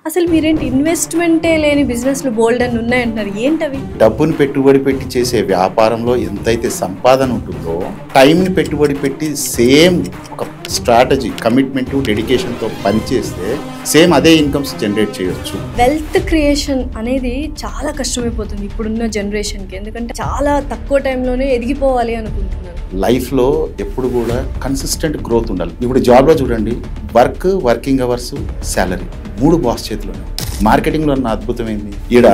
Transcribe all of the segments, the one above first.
అసలు మీరేంటి ఇన్వెస్ట్మెంటే లేని బిజినెస్లు బోల్డ్ అని ఉన్నాయంటున్నారు, ఏంటవి? డబ్బుని పెట్టుబడి పెట్టి చేసే వ్యాపారంలో ఎంతైతే సంపాదన ఉంటుందో టైంని పెట్టుబడి పెట్టి సేమ్ ఒక స్ట్రాటజీ, కమిట్మెంట్, డెడికేషన్తో పనిచేస్తే సేమ్ అదే ఇన్కమ్స్ జనరేట్ చేయొచ్చు. వెల్త్ క్రియేషన్ అనేది చాలా కష్టమైపోతుంది ఇప్పుడున్న జనరేషన్కి, ఎందుకంటే చాలా తక్కువ టైంలోనే ఎదిగిపోవాలి అనుకుంటున్నారు. లైఫ్లో ఎప్పుడు కూడా కన్సిస్టెంట్ గ్రోత్ ఉండాలి. ఇప్పుడు జాబ్లో చూడండి, వర్కింగ్ అవర్స్, శాలరీ 3 బాస్ చేతిలో. మార్కెటింగ్లో ఉన్న అద్భుతం ఏంది, ఈడ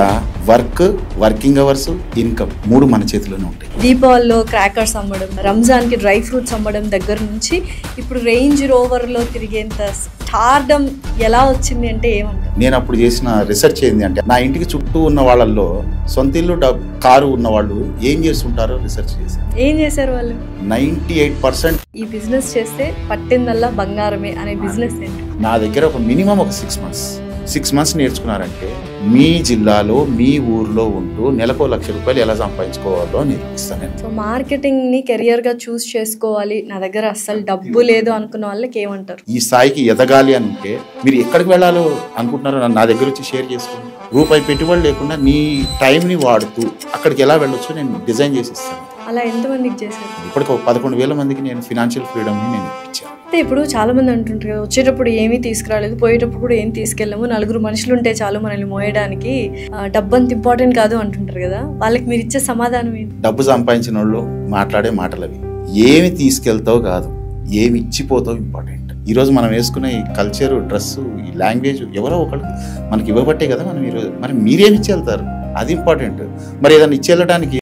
వర్కింగ్ అవర్స్, ఇన్కమ్ 3 మన చేతిలోనే ఉంటాయి. దీపావళిలో క్రాకర్స్ అమ్మడం, రంజాన్కి డ్రై ఫ్రూట్స్ అమ్మడం దగ్గర నుంచి ఇప్పుడు రేంజ్ రోవర్లో తిరిగేంత స్టార్డమ్ ఎలా వచ్చింది అంటే ఏమంటారు? నేను అప్పుడు చేసిన రీసెర్చ్ ఏంది అంటే, నా ఇంటికి చుట్టూ ఉన్న వాళ్ళల్లో సొంత ఇల్లు కారు ఉన్న వాళ్ళు ఏం చేస్తుంటారో రీసెర్చ్ చేశాను. ఏం చేశారు వాళ్ళు? 98% ఈ బిజినెస్ చేస్తే పట్టిందల్లా బంగారమే అనే బిజినెస్ ఏంటి? నా దగ్గర ఒక మినిమం ఒక 6 మంత్స్ నేర్చుకున్నారంటే మీ జిల్లాలో మీ ఊర్లో ఉంటూ నెలకు ₹1,00,000 ఎలా సంపాదించుకోవాలో నేర్పిస్తాను నేను. సో మార్కెటింగ్ని కెరియర్గా చూస్ చేసుకోవాలి, నా దగ్గర అస్సలు డబ్బు లేదు అనుకున్న వాళ్ళకి ఏమంటారు? ఈ స్థాయికి ఎదగాలి అంటే మీరు ఎక్కడికి వెళ్ళాలో అనుకుంటున్నారో నా దగ్గర వచ్చి షేర్ చేసుకోండి. రూపాయి పెట్టుబడి లేకుండా నీ టైంని వాడుతూ అక్కడికి ఎలా వెళ్ళొచ్చో నేను డిజైన్ చేసి ఇస్తాను. అలా ఎంతమందికి చేశారు? ఇప్పటికి 11,000 మందికి నేను ఫినాన్షియల్ ఫ్రీడమ్ని నేను ఇప్పించాను. అయితే ఇప్పుడు చాలా మంది అంటుంటారు కదా, వచ్చేటప్పుడు ఏమీ తీసుకురాలేదు, పోయేటప్పుడు కూడా ఏం తీసుకెళ్ళాము, 4 మనుషులు ఉంటే చాలు మనల్ని మోయడానికి, డబ్బు అంత ఇంపార్టెంట్ కాదు అంటుంటారు కదా, వాళ్ళకి మీరు ఇచ్చే సమాధానం ఏంటి? డబ్బు సంపాదించిన వాళ్ళు మాట్లాడే మాటలు అవి. ఏమి తీసుకెళ్తావు కాదు, ఏమి ఇచ్చిపోతావు ఇంపార్టెంట్. ఈరోజు మనం వేసుకునే ఈ కల్చరు, డ్రెస్సు, ఈ లాంగ్వేజ్ ఎవరో ఒకరికి మనకి ఇవ్వబట్టే కదా మనం ఈరోజు. మరి మీరేమి ఇచ్చి వెళ్తారు, అది ఇంపార్టెంట్. మరి ఏదైనా ఇచ్చి వెళ్ళడానికి